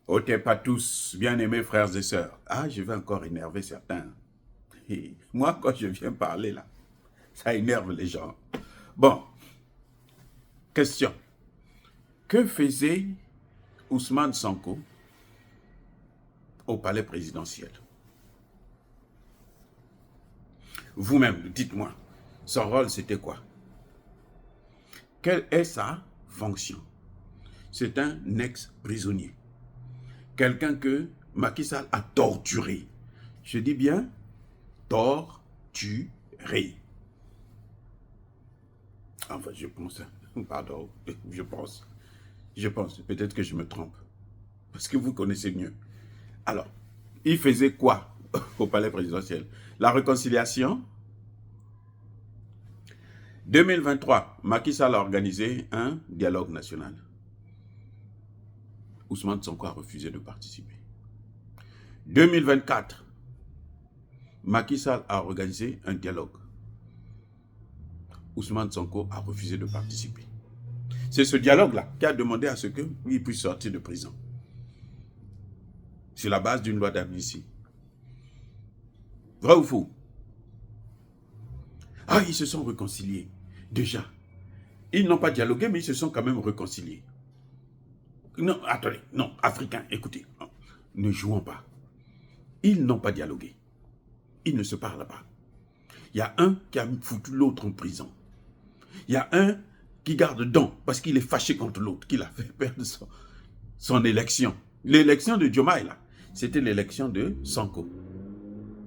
Ôtez pas tous, bien-aimés frères et sœurs. Ah, je vais encore énerver certains. Et moi, quand je viens parler là, ça énerve les gens. Bon, question. Que faisait Ousmane Sonko au palais présidentiel? Vous-même, dites-moi, son rôle c'était quoi? Quelle est sa fonction? C'est un ex-prisonnier. Quelqu'un que Macky Sall a torturé. Je dis bien torturé. Enfin, je pense, pardon, je pense, peut-être que je me trompe, parce que vous connaissez mieux. Alors, il faisait quoi au palais présidentiel? La réconciliation. 2023, Macky Sall a organisé un dialogue national. Ousmane Sonko a refusé de participer. 2024, Macky Sall a organisé un dialogue. Ousmane Sonko a refusé de participer. C'est ce dialogue-là qui a demandé à ce qu'il puisse sortir de prison. Sur la base d'une loi d'amnistie. Vrai ou faux? Ah, ils se sont réconciliés. Déjà. Ils n'ont pas dialogué, mais ils se sont quand même réconciliés. Non, attendez, non, Africains, écoutez, ne jouons pas. Ils n'ont pas dialogué. Ils ne se parlent pas. Il y a un qui a foutu l'autre en prison. Il y a un qui garde dents parce qu'il est fâché contre l'autre, qu'il a fait perdre son élection. L'élection de Diomaye, là, c'était l'élection de Sonko.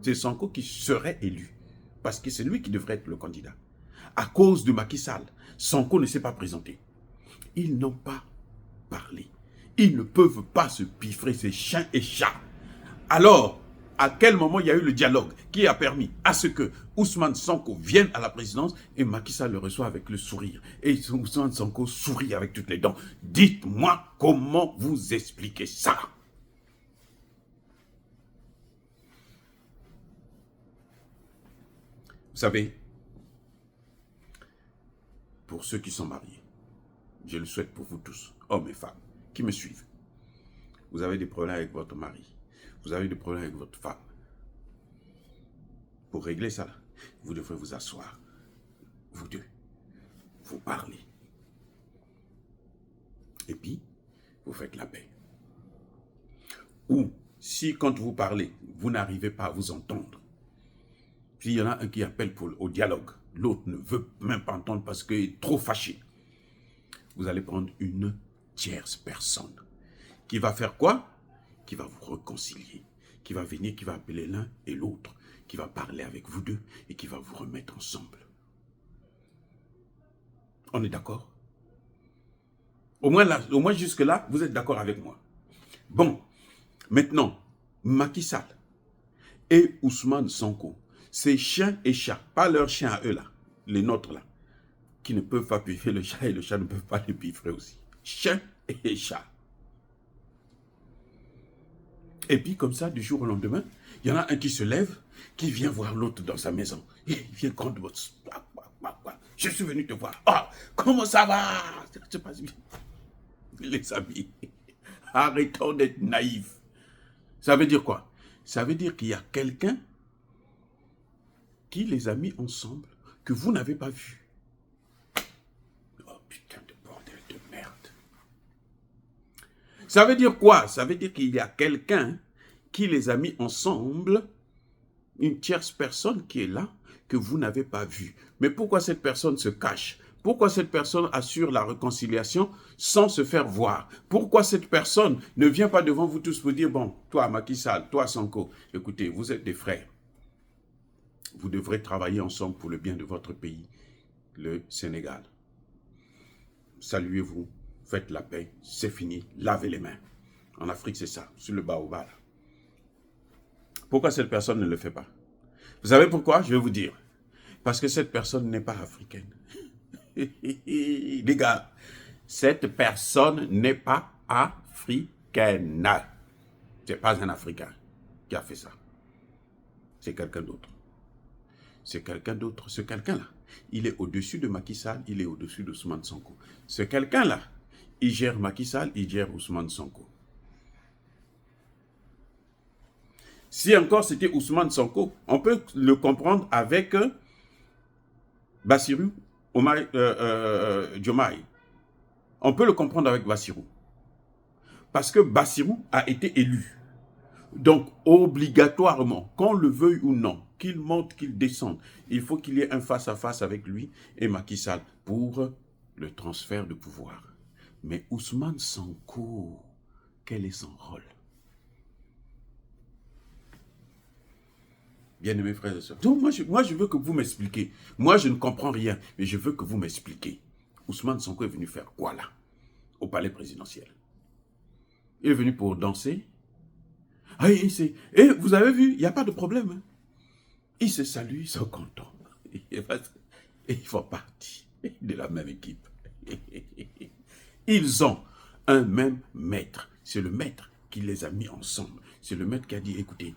C'est Sonko qui serait élu parce que c'est lui qui devrait être le candidat. À cause de Macky Sall, Sonko ne s'est pas présenté. Ils n'ont pas parlé. Ils ne peuvent pas se piffrer, ces chiens et chats. Alors, à quel moment il y a eu le dialogue qui a permis à ce que Ousmane Sonko vienne à la présidence et Macky Sall le reçoit avec le sourire. Et Ousmane Sonko sourit avec toutes les dents. Dites-moi comment vous expliquez ça. Vous savez, pour ceux qui sont mariés, je le souhaite pour vous tous, hommes et femmes, qui me suivent. Vous avez des problèmes avec votre mari. Vous avez des problèmes avec votre femme. Pour régler ça, vous devrez vous asseoir. Vous deux. Vous parlez. Et puis, vous faites la paix. Ou, si quand vous parlez, vous n'arrivez pas à vous entendre, s'il y en a un qui appelle au dialogue, l'autre ne veut même pas entendre parce qu'il est trop fâché, vous allez prendre une tierce personne qui va faire quoi? Qui va vous réconcilier, qui va venir, qui va appeler l'un et l'autre, qui va parler avec vous deux et qui va vous remettre ensemble. On est d'accord? Au moins jusque-là, vous êtes d'accord avec moi. Bon, maintenant, Macky Sall et Ousmane Sonko, ces chiens et chats, pas leurs chiens à eux là, les nôtres là, qui ne peuvent pas piffrer le chat et le chat ne peut pas les piffrer aussi. Chiens et chats. Et puis comme ça, du jour au lendemain, il y en a un qui se lève, qui vient voir l'autre dans sa maison. Il vient contre votre... Je suis venu te voir. Ah, comment ça va? Ça se passe bien. Les amis, arrêtons d'être naïfs. Ça veut dire quoi? Ça veut dire qu'il y a quelqu'un qui les a mis ensemble que vous n'avez pas vu. Oh putain de bordel de merde. Ça veut dire quoi? Ça veut dire qu'il y a quelqu'un qui les a mis ensemble, une tierce personne qui est là, que vous n'avez pas vu. Mais pourquoi cette personne se cache? Pourquoi cette personne assure la réconciliation sans se faire voir? Pourquoi cette personne ne vient pas devant vous tous pour dire, bon, toi Macky Sall, toi Sonko, écoutez, vous êtes des frères. Vous devrez travailler ensemble pour le bien de votre pays, le Sénégal. Saluez-vous, faites la paix, c'est fini, lavez les mains. En Afrique, c'est ça, sur le baobab. Pourquoi cette personne ne le fait pas? Vous savez pourquoi? Je vais vous dire. Parce que cette personne n'est pas africaine. Les gars, cette personne n'est pas africaine. C'est pas un Africain qui a fait ça. C'est quelqu'un d'autre. C'est quelqu'un d'autre. Ce quelqu'un-là, il est au-dessus de Macky Sall, il est au-dessus d'Ousmane Sonko. Ce quelqu'un-là, il gère Macky Sall, il gère Ousmane Sonko. Si encore c'était Ousmane Sonko, on peut le comprendre avec Bassirou Diomaye. On peut le comprendre avec Bassirou. Parce que Bassirou a été élu. Donc, obligatoirement, qu'on le veuille ou non, qu'il monte, qu'il descende, il faut qu'il y ait un face-à-face avec lui et Macky Sall pour le transfert de pouvoir. Mais Ousmane Sonko, quel est son rôle? Bien-aimés frères et sœurs. Donc, moi, je veux que vous m'expliquiez. Moi, je ne comprends rien, mais je veux que vous m'expliquiez. Ousmane Sonko est venu faire quoi là, au palais présidentiel? Il est venu pour danser. Ah, et vous avez vu, il n'y a pas de problème. Hein. Ils se saluent, ils sont contents. Et ils font partie de la même équipe. Ils ont un même maître. C'est le maître qui les a mis ensemble. C'est le maître qui a dit, écoutez,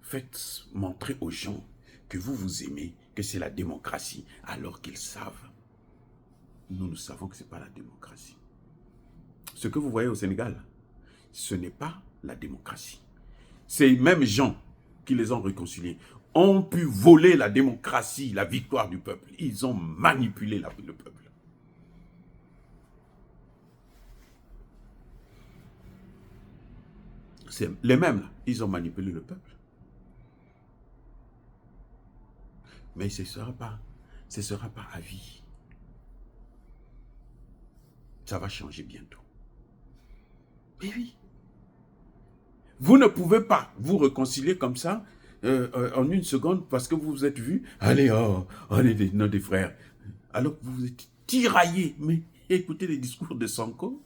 faites montrer aux gens que vous vous aimez, que c'est la démocratie, alors qu'ils savent. Nous savons que ce n'est pas la démocratie. Ce que vous voyez au Sénégal, ce n'est pas la démocratie. Ces mêmes gens qui les ont réconciliés ont pu voler la démocratie, la victoire du peuple. Ils ont manipulé le peuple. C'est les mêmes, là, ils ont manipulé le peuple. Mais ce ne sera pas à vie. Ça va changer bientôt. Mais oui. Vous ne pouvez pas vous réconcilier comme ça en une seconde parce que vous vous êtes vus. Allez, on est des frères. Alors que vous vous êtes tiraillés. Mais écoutez les discours de Sonko.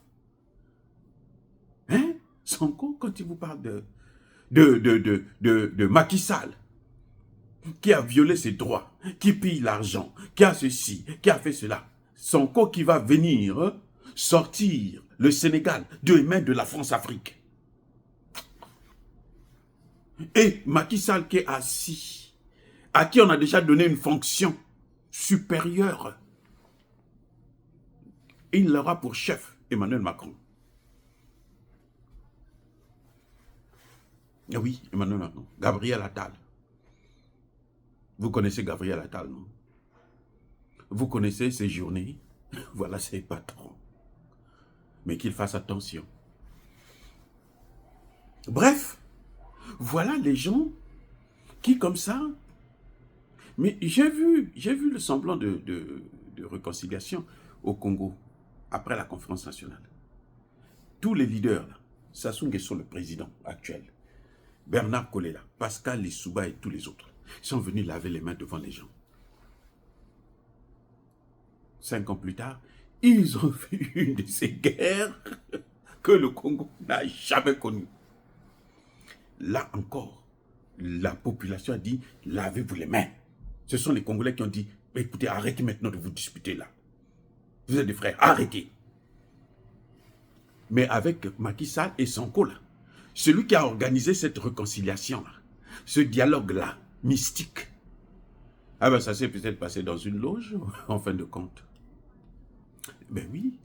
Hein? Sonko, quand il vous parle de Macky Sall, qui a violé ses droits, qui pille l'argent, qui a ceci, qui a fait cela. Sonko qui va venir sortir le Sénégal des mains de la France-Afrique. Et Macky Sall qui est assis, à qui on a déjà donné une fonction supérieure. Il aura pour chef Emmanuel Macron. Oui, Emmanuel Macron. Gabriel Attal. Vous connaissez Gabriel Attal, non? Vous connaissez ses journées. Voilà ses patrons. Mais qu'il fasse attention. Bref, voilà les gens qui, comme ça... Mais j'ai vu le semblant de réconciliation au Congo, après la conférence nationale. Tous les leaders, là, Sassou Nguesso, le président actuel, Bernard Kolela, Pascal Lissouba et tous les autres, sont venus laver les mains devant les gens. 5 ans plus tard, ils ont vu une de ces guerres que le Congo n'a jamais connue. Là encore, la population a dit, lavez-vous les mains. Ce sont les Congolais qui ont dit, écoutez, arrêtez maintenant de vous disputer là. Vous êtes des frères, arrêtez. Mais avec Macky Sall et Sonko là, celui qui a organisé cette réconciliation là, ce dialogue là, mystique, ah ben ça s'est peut-être passé dans une loge, en fin de compte. Ben oui,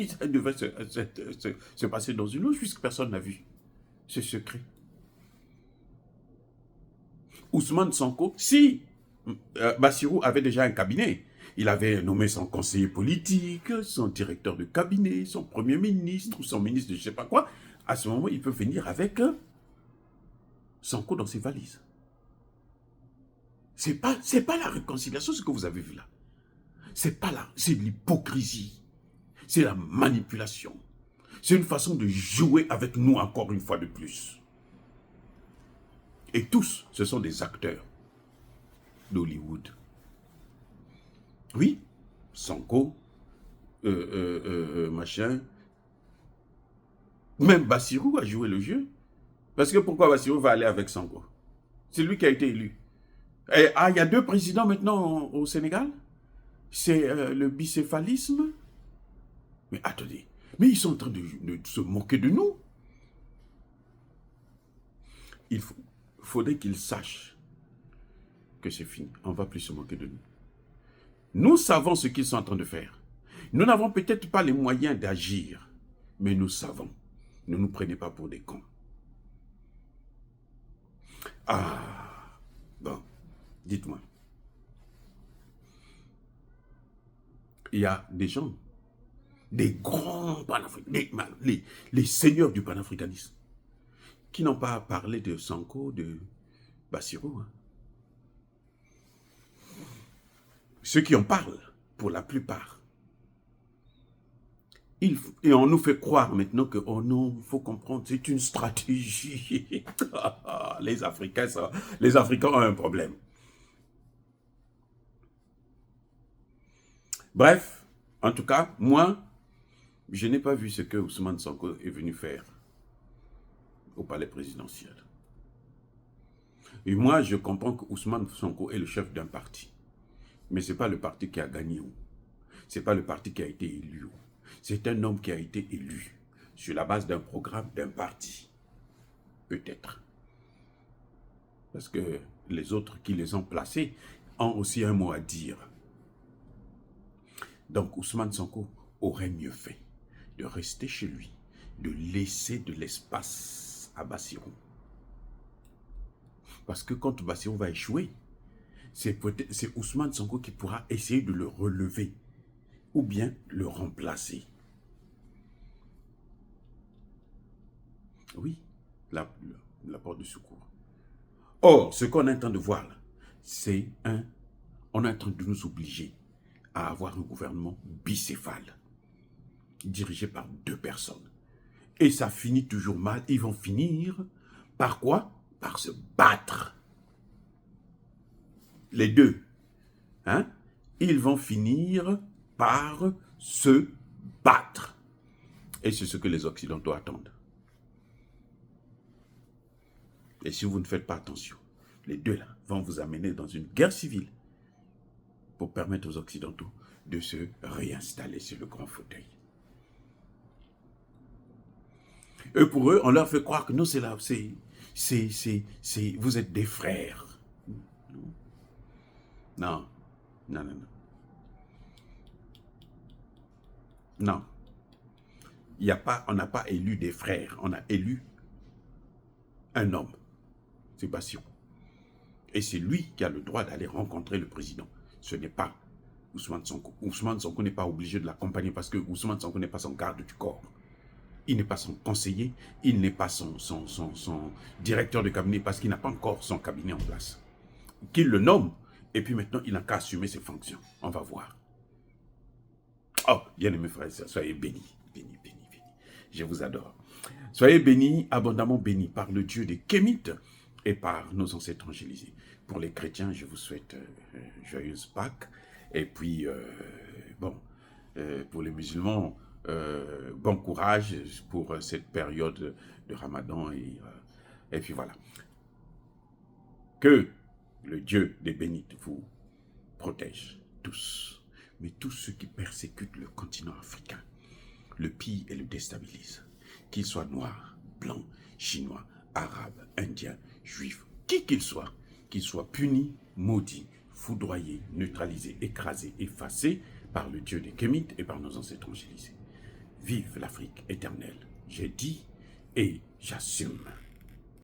ça devait se passer dans une loge puisque personne n'a vu. C'est secret. Ousmane Sonko, si Bassirou avait déjà un cabinet, il avait nommé son conseiller politique, son directeur de cabinet, son premier ministre, ou son ministre de je ne sais pas quoi, à ce moment, il peut venir avec Sonko dans ses valises. C'est pas la réconciliation, ce que vous avez vu là. C'est pas là, c'est de l'hypocrisie. C'est la manipulation. C'est une façon de jouer avec nous encore une fois de plus. Et tous, ce sont des acteurs d'Hollywood. Oui, Sonko, machin. Même Bassirou a joué le jeu. Parce que pourquoi Bassirou va aller avec Sonko? C'est lui qui a été élu. Et, il y a 2 présidents maintenant au Sénégal. C'est le bicéphalisme. Mais attendez, mais ils sont en train de se moquer de nous. Il faudrait qu'ils sachent que c'est fini. On ne va plus se moquer de nous. Nous savons ce qu'ils sont en train de faire. Nous n'avons peut-être pas les moyens d'agir, mais nous savons. Ne nous prenez pas pour des cons. Ah, bon, dites-moi. Il y a des gens, des grands panafricains, les seigneurs du panafricanisme, qui n'ont pas parlé de Sanko, de Bassirou. Hein. Ceux qui en parlent, pour la plupart, et on nous fait croire maintenant que, oh non, il faut comprendre, c'est une stratégie. les Africains ont un problème. Bref, en tout cas, moi, je n'ai pas vu ce que Ousmane Sonko est venu faire au palais présidentiel. Et moi, je comprends que Ousmane Sonko est le chef d'un parti. Mais ce n'est pas le parti qui a gagné. Ce n'est pas le parti qui a été élu. C'est un homme qui a été élu sur la base d'un programme d'un parti. Peut-être. Parce que les autres qui les ont placés ont aussi un mot à dire. Donc Ousmane Sonko aurait mieux fait de rester chez lui, de laisser de l'espace à Bassirou. Parce que quand Bassirou va échouer, c'est Ousmane Sonko qui pourra essayer de le relever ou bien le remplacer. Oui, l'apport de secours. Or, ce qu'on est en train de voir là, c'est on est en train de nous obliger à avoir un gouvernement bicéphale, dirigé par 2 personnes. Et ça finit toujours mal. Ils vont finir par quoi? Par se battre. Les deux. Hein? Ils vont finir par se battre. Et c'est ce que les Occidentaux attendent. Et si vous ne faites pas attention, les deux là vont vous amener dans une guerre civile pour permettre aux Occidentaux de se réinstaller sur le grand fauteuil. Et pour eux, on leur fait croire que non, c'est là, vous êtes des frères. Non, non, non, non. Non. On n'a pas élu des frères, on a élu un homme. C'est Bassirou. Et c'est lui qui a le droit d'aller rencontrer le président. Ce n'est pas Ousmane Sonko. Ousmane Sonko n'est pas obligé de l'accompagner parce que Ousmane Sonko n'est pas son garde du corps. Il n'est pas son conseiller, il n'est pas son directeur de cabinet parce qu'il n'a pas encore son cabinet en place. Qu'il le nomme, et puis maintenant, il n'a qu'à assumer ses fonctions. On va voir. Oh, bien-aimés frères et sœurs, soyez bénis, bénis, bénis, bénis. Je vous adore. Soyez bénis, abondamment bénis par le Dieu des Kémites et par nos ancêtres angélisés. Pour les chrétiens, je vous souhaite joyeuse Pâques. Et puis, pour les musulmans, bon courage pour cette période de Ramadan. Et puis voilà. Que le Dieu des bénites vous protège tous. Mais tous ceux qui persécutent le continent africain, le pillent et le déstabilisent. Qu'ils soient noirs, blancs, chinois, arabes, indiens, juifs, qui qu'ils soient punis, maudits, foudroyés, neutralisés, écrasés, effacés par le Dieu des Kémites et par nos ancêtres angélisés. Vive l'Afrique éternelle, j'ai dit et j'assume.